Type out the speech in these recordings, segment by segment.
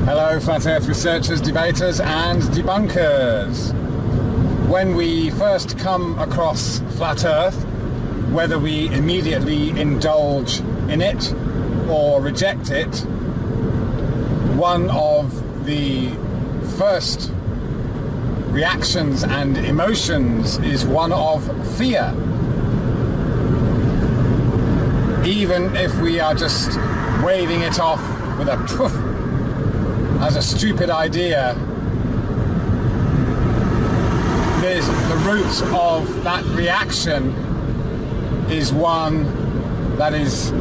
Hello, Flat Earth researchers, debaters and debunkers. When we first come across Flat Earth, whether we immediately indulge in it or reject it, one of the first reactions and emotions is one of fear. Even if we are just waving it off with a poof as a stupid idea, the root of that reaction is one that is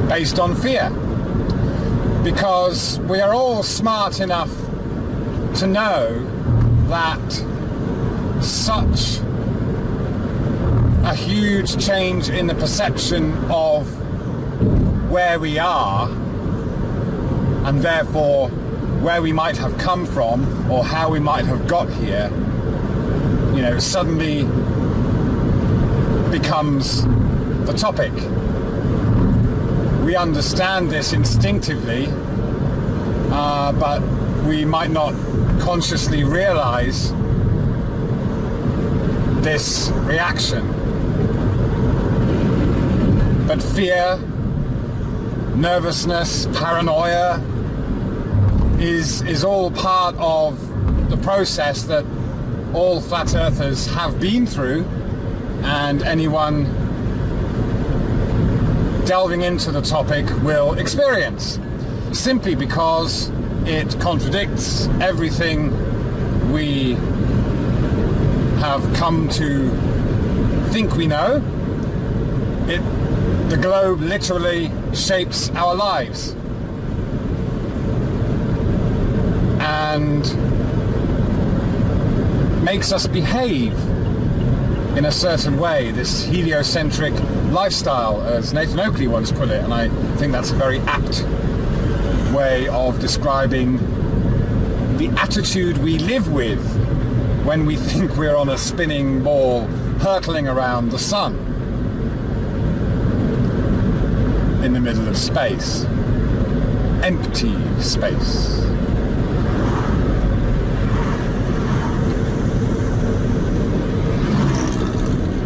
based on fear. Because we are all smart enough to know that such a huge change in the perception of where we are, and therefore where we might have come from or how we might have got here, suddenly becomes the topic. We understand this instinctively, but we might not consciously realize this reaction. But fear, nervousness, paranoia is all part of the process that all flat earthers have been through, and anyone delving into the topic will experience, simply because it contradicts everything we have come to think we know. The globe literally shapes our lives and makes us behave in a certain way, this heliocentric lifestyle, as Nathan Oakley once put it, and I think that's a very apt way of describing the attitude we live with when we think we're on a spinning ball hurtling around the sun in the middle of space. Empty space.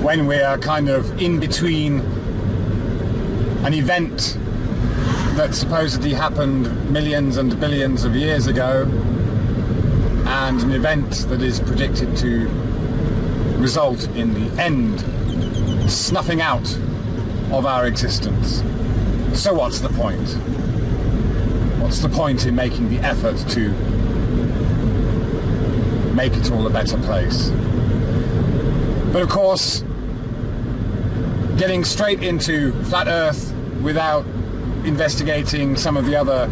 When we are kind of in between an event that supposedly happened millions and billions of years ago and an event that is predicted to result in the end, snuffing out of our existence. So what's the point? What's the point in making the effort to make it all a better place? But of course, getting straight into Flat Earth without investigating some of the other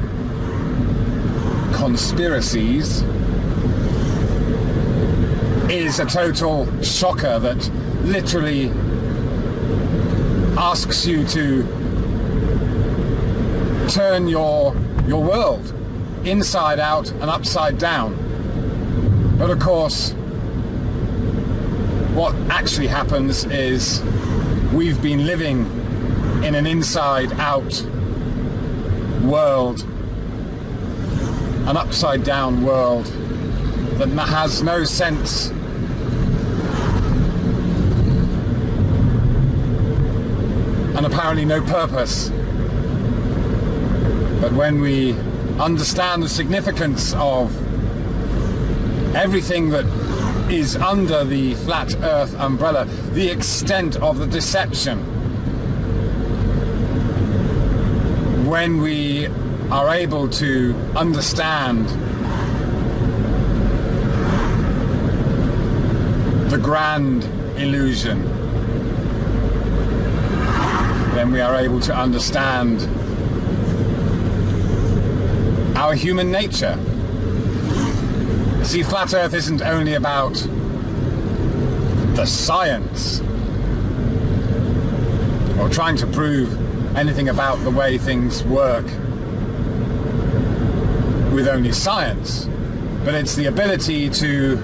conspiracies is a total shocker that literally asks you to turn your world inside out and upside down. But of course, what actually happens is we've been living in an inside-out world, an upside-down world that has no sense and apparently no purpose. But when we understand the significance of everything that is under the Flat Earth umbrella, the extent of the deception, when we are able to understand the grand illusion, then we are able to understand our human nature. See, Flat Earth isn't only about the science or trying to prove anything about the way things work with only science, but it's the ability to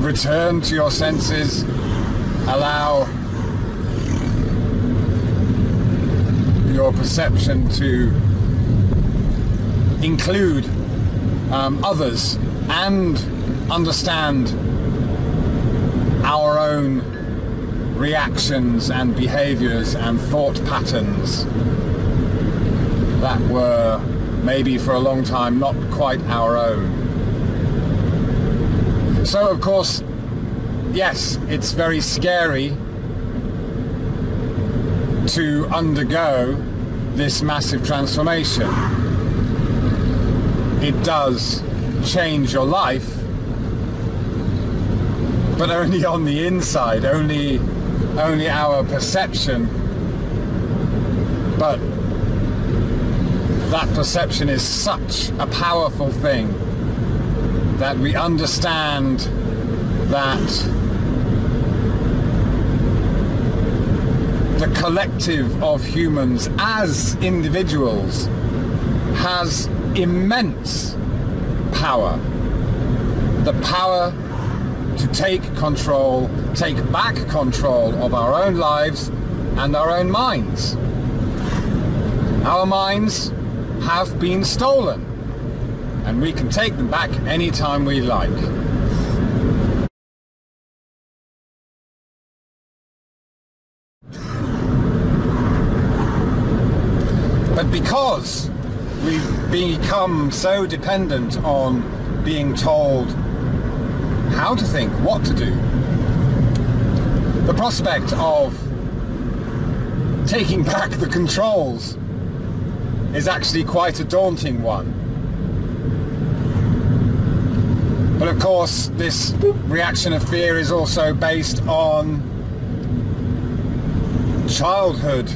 return to your senses, allow our perception to include others and understand our own reactions and behaviors and thought patterns that were maybe for a long time not quite our own. So of course, yes, it's very scary to undergo this massive transformation. It does change your life, but only on the inside, only our perception. But that perception is such a powerful thing that we understand that the collective of humans as individuals has immense power. The power to take back control of our own lives and our own minds. Our minds have been stolen, and we can take them back anytime we like. But because we've become so dependent on being told how to think, what to do, the prospect of taking back the controls is actually quite a daunting one. But of course, this reaction of fear is also based on childhood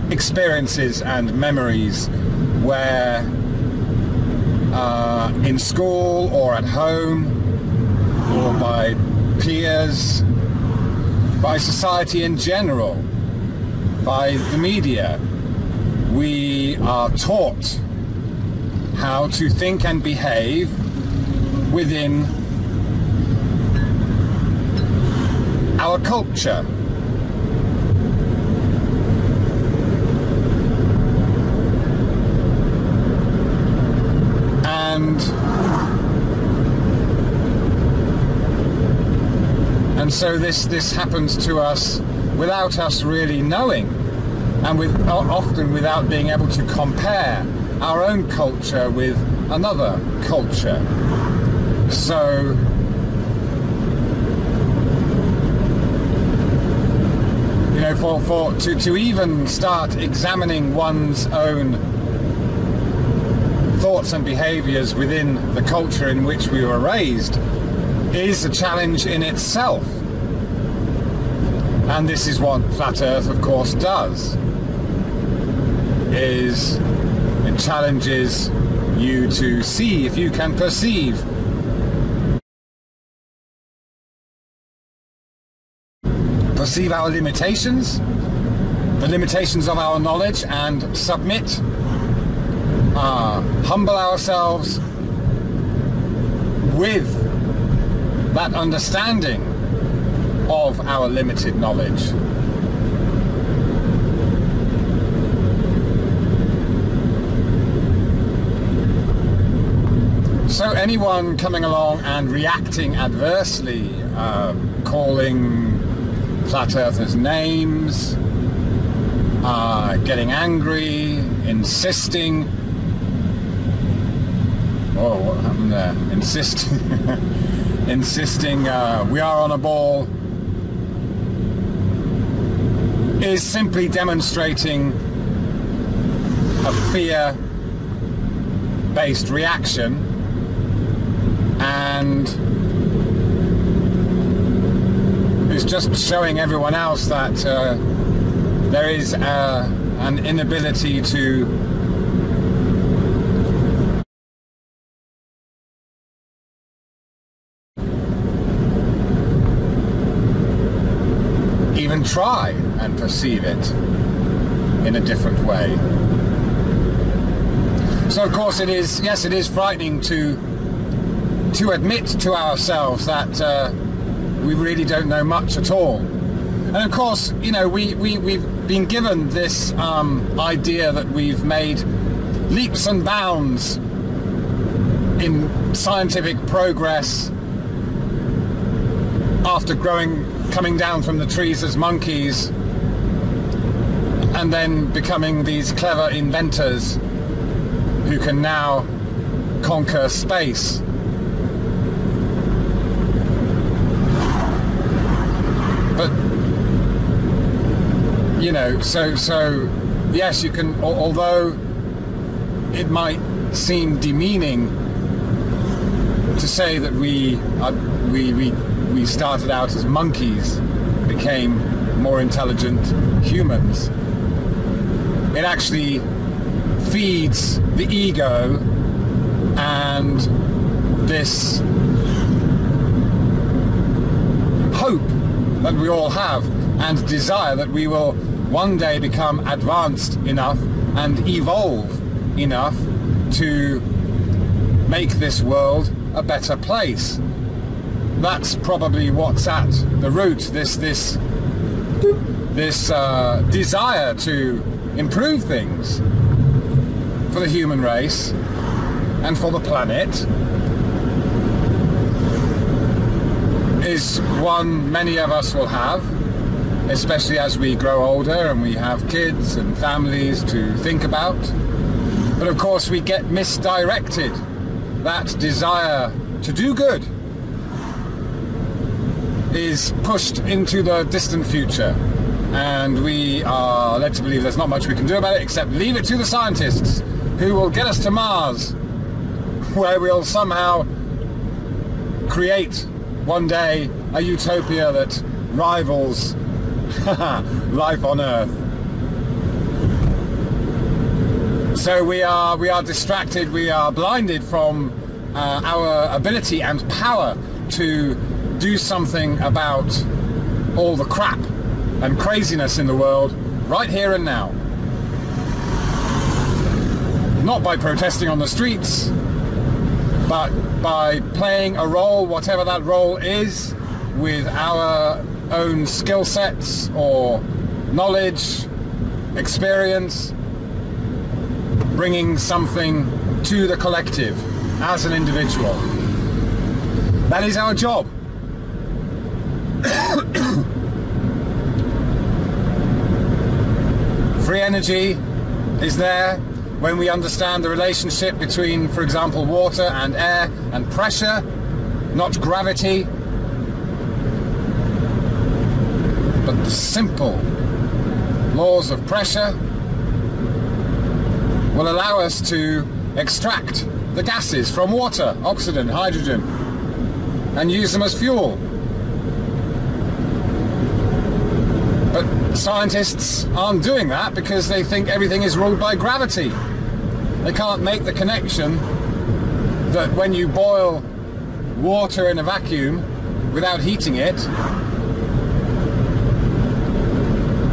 experiences and memories where in school or at home or by peers, by society in general, by the media, we are taught how to think and behave within our culture. And so this happens to us without us really knowing, and often without being able to compare our own culture with another culture. So you know, to even start examining one's own thoughts and behaviors within the culture in which we were raised is a challenge in itself. And this is what Flat Earth, of course, does. It challenges you to see if you can perceive our limitations, the limitations of our knowledge, and submit, humble ourselves with that understanding of our limited knowledge. So anyone coming along and reacting adversely, calling Flat Earthers names, getting angry, insisting, oh, what happened there? Insisting we are on a ball, is simply demonstrating a fear-based reaction, and is just showing everyone else that there is an inability to even try and perceive it in a different way. So of course it is, yes, it is frightening to admit to ourselves that we really don't know much at all. And of course, you know, we've been given this idea that we've made leaps and bounds in scientific progress after coming down from the trees as monkeys and then becoming these clever inventors who can now conquer space. But, you know, so yes, you can, although it might seem demeaning to say that we started out as monkeys, became more intelligent humans. It actually feeds the ego and this hope that we all have and desire that we will one day become advanced enough and evolve enough to make this world a better place. That's probably what's at the root, this desire to improve things for the human race and for the planet is one many of us will have, especially as we grow older and we have kids and families to think about. But of course we get misdirected. That desire to do good is pushed into the distant future, and we are led to believe there's not much we can do about it except leave it to the scientists who will get us to Mars, where we'll somehow create one day a utopia that rivals life on Earth. So we are distracted, we are blinded from our ability and power to do something about all the crap and craziness in the world right here and now. Not by protesting on the streets, but by playing a role, whatever that role is, with our own skill sets or knowledge, experience, bringing something to the collective as an individual. That is our job. Free energy is there when we understand the relationship between, for example, water and air and pressure, not gravity, but the simple laws of pressure will allow us to extract the gases from water, oxygen, hydrogen, and use them as fuel. But scientists aren't doing that because they think everything is ruled by gravity. They can't make the connection that when you boil water in a vacuum without heating it,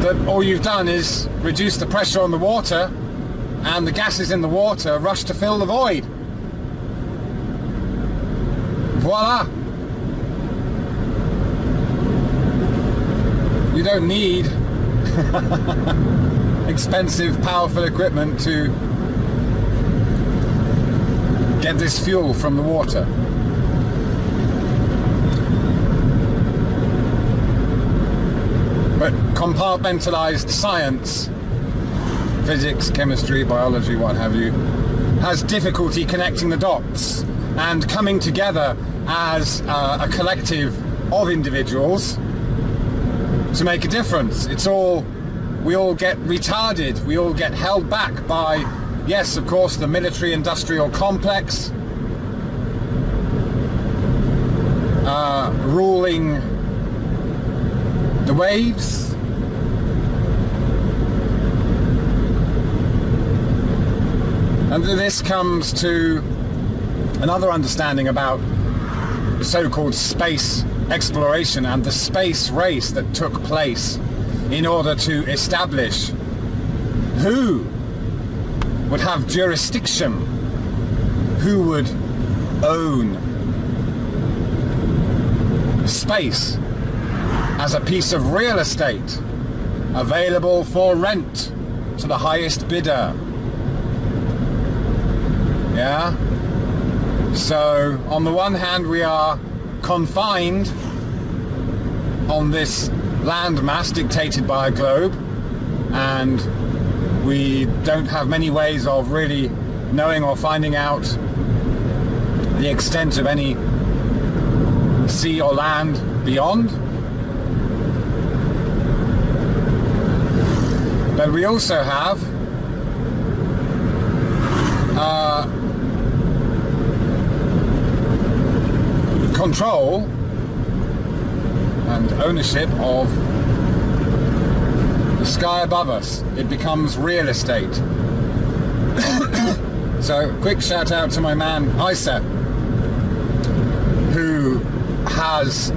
that all you've done is reduce the pressure on the water and the gases in the water rush to fill the void. Voila! You don't need expensive, powerful equipment to get this fuel from the water. But compartmentalized science, physics, chemistry, biology, what have you, has difficulty connecting the dots and coming together as a collective of individuals to make a difference. We all get retarded, we all get held back by, yes, of course, the military-industrial complex, ruling the waves, and this comes to another understanding about the so-called space exploration and the space race that took place in order to establish who would have jurisdiction, who would own space as a piece of real estate available for rent to the highest bidder. Yeah? So on the one hand we are confined on this landmass dictated by a globe, and we don't have many ways of really knowing or finding out the extent of any sea or land beyond. But we also have control and ownership of the sky above us. It becomes real estate. So quick shout out to my man Isa, who has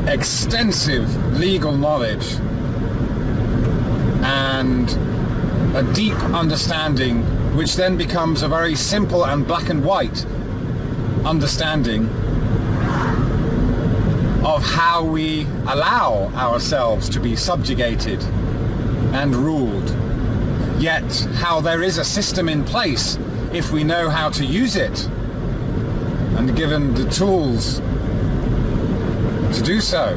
extensive legal knowledge and a deep understanding, which then becomes a very simple and black and white understanding of how we allow ourselves to be subjugated and ruled, yet how there is a system in place if we know how to use it and given the tools to do so,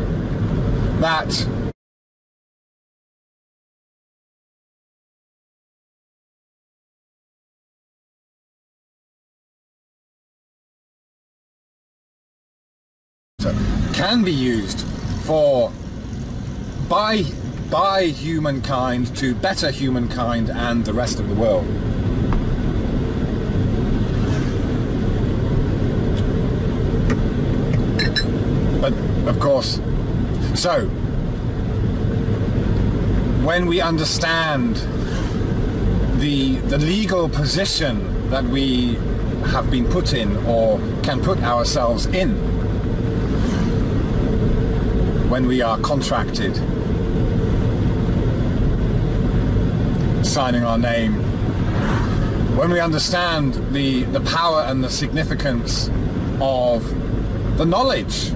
that can be used for by humankind to better humankind and the rest of the world. But of course, so when we understand the legal position that we have been put in or can put ourselves in when we are contracted, signing our name, when we understand the power and the significance of the knowledge,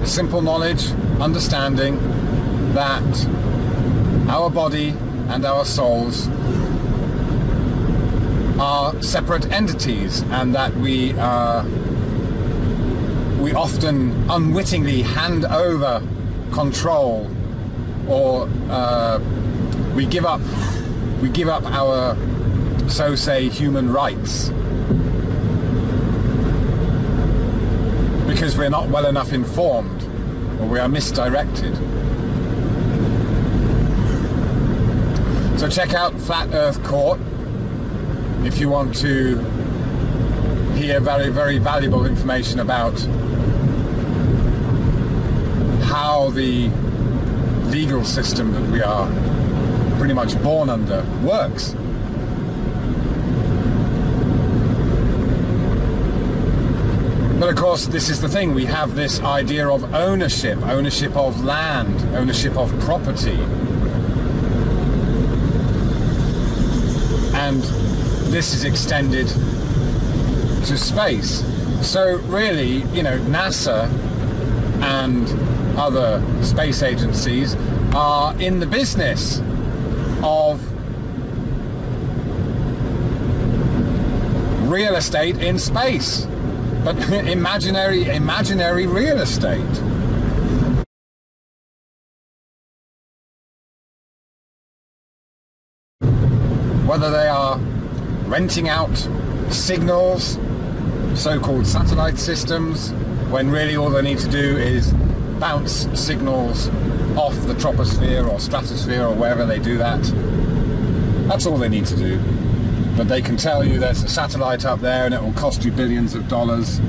the simple knowledge, understanding that our body and our souls are separate entities, and that we often unwittingly hand over control, or we give up our, so say, human rights because we're not well enough informed or we are misdirected. So check out Flat Earth Court if you want to hear very, very valuable information about how the legal system that we are pretty much born under works. But of course, this is the thing, we have this idea of ownership of land, ownership of property. And this is extended to space. So really, you know, NASA and other space agencies are in the business of real estate in space, but imaginary real estate. Whether they are renting out signals, so-called satellite systems, when really all they need to do is bounce signals off the troposphere or stratosphere or wherever they do that. That's all they need to do. But they can tell you there's a satellite up there and it will cost you billions of dollars.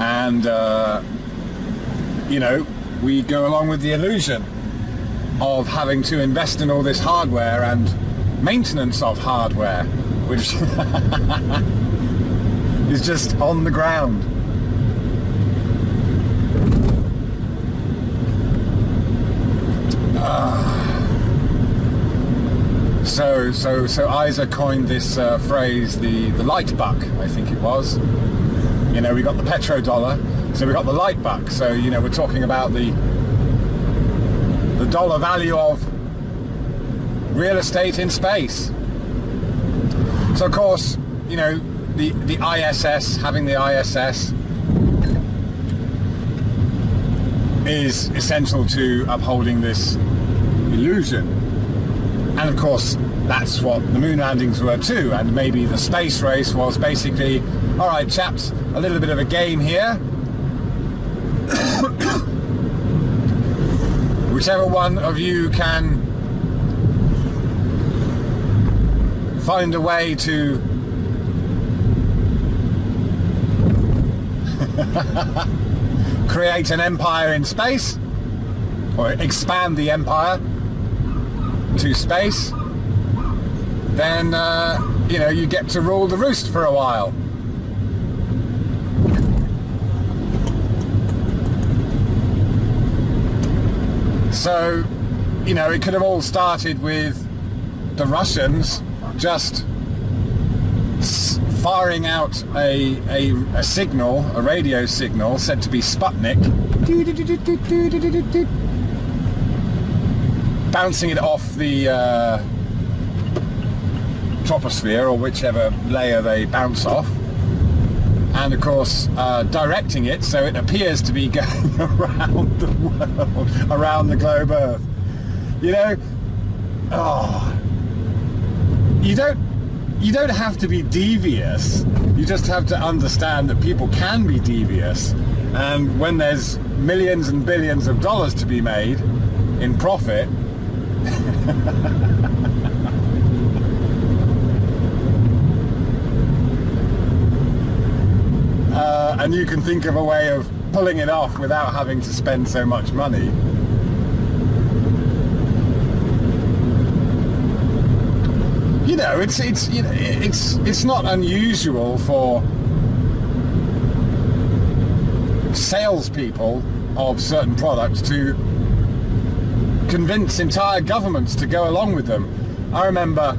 And, you know, we go along with the illusion of having to invest in all this hardware and maintenance of hardware, which is just on the ground. So Isa coined this phrase, the light buck, I think it was. You know, we got the petrodollar, so we got the light buck. So, you know, we're talking about the dollar value of real estate in space. So, of course, you know, the ISS, having the ISS is essential to upholding this illusion. And of course, that's what the moon landings were too. And maybe the space race was basically, all right, chaps, a little bit of a game here. Whichever one of you can find a way to create an empire in space, or expand the empire to space, then you know, you get to rule the roost for a while. So, you know, it could have all started with the Russians just firing out a signal, a radio signal said to be Sputnik, bouncing it off the troposphere, or whichever layer they bounce off, and of course directing it so it appears to be going around the world, around the globe Earth. You know, you don't have to be devious, you just have to understand that people can be devious, and when there's millions and billions of dollars to be made in profit, and you can think of a way of pulling it off without having to spend so much money. You know, it's not unusual for salespeople of certain products to convince entire governments to go along with them. I remember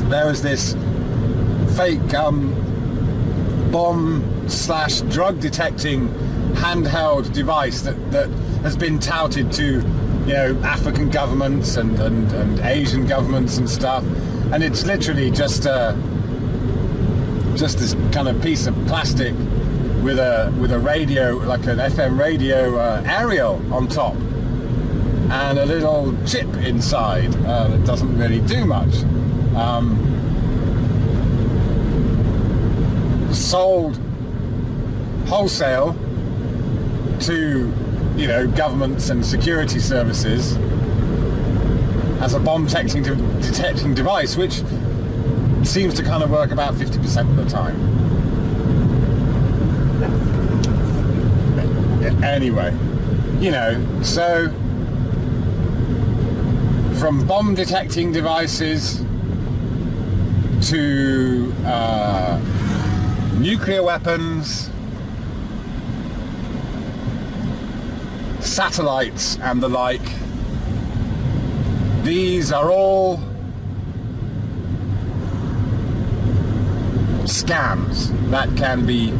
there was this fake bomb/drug detecting handheld device that has been touted to, you know, African governments and Asian governments and stuff, and it's literally just this kind of piece of plastic with a radio, like an FM radio aerial on top, and a little chip inside that doesn't really do much. Sold wholesale to, you know, governments and security services as a bomb detecting device, which seems to kind of work about 50% of the time. Anyway, you know, so from bomb detecting devices to nuclear weapons, satellites and the like, these are all scams that can be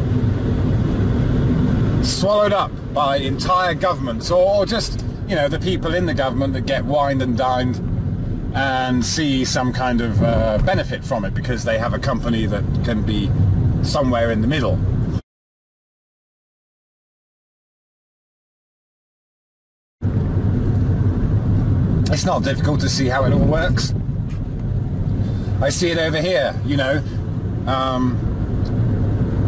swallowed up by entire governments, or just, you know, the people in the government that get wined and dined and see some kind of benefit from it because they have a company that can be somewhere in the middle. It's not difficult to see how it all works. I see it over here, you know,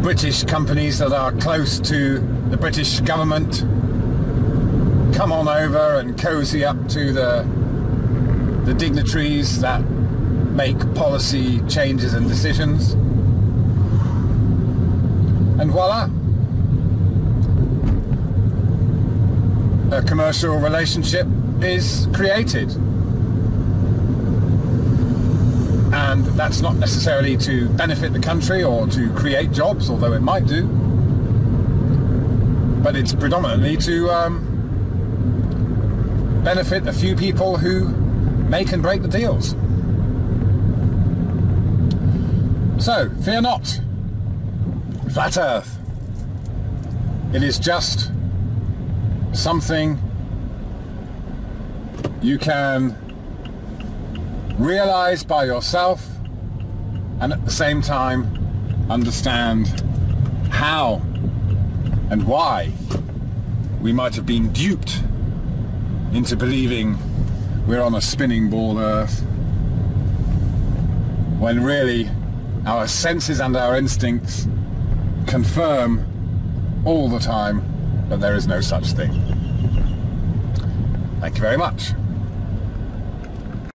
British companies that are close to the British government come on over and cozy up to the dignitaries that make policy changes and decisions, and voila, a commercial relationship is created. And that's not necessarily to benefit the country or to create jobs, although it might do, but it's predominantly to benefit a few people who make and break the deals. So, fear not. Flat Earth. It is just something you can realize by yourself and at the same time understand how and why we might have been duped into believing we're on a spinning ball Earth, when really our senses and our instincts confirm all the time that there is no such thing. Thank you very much.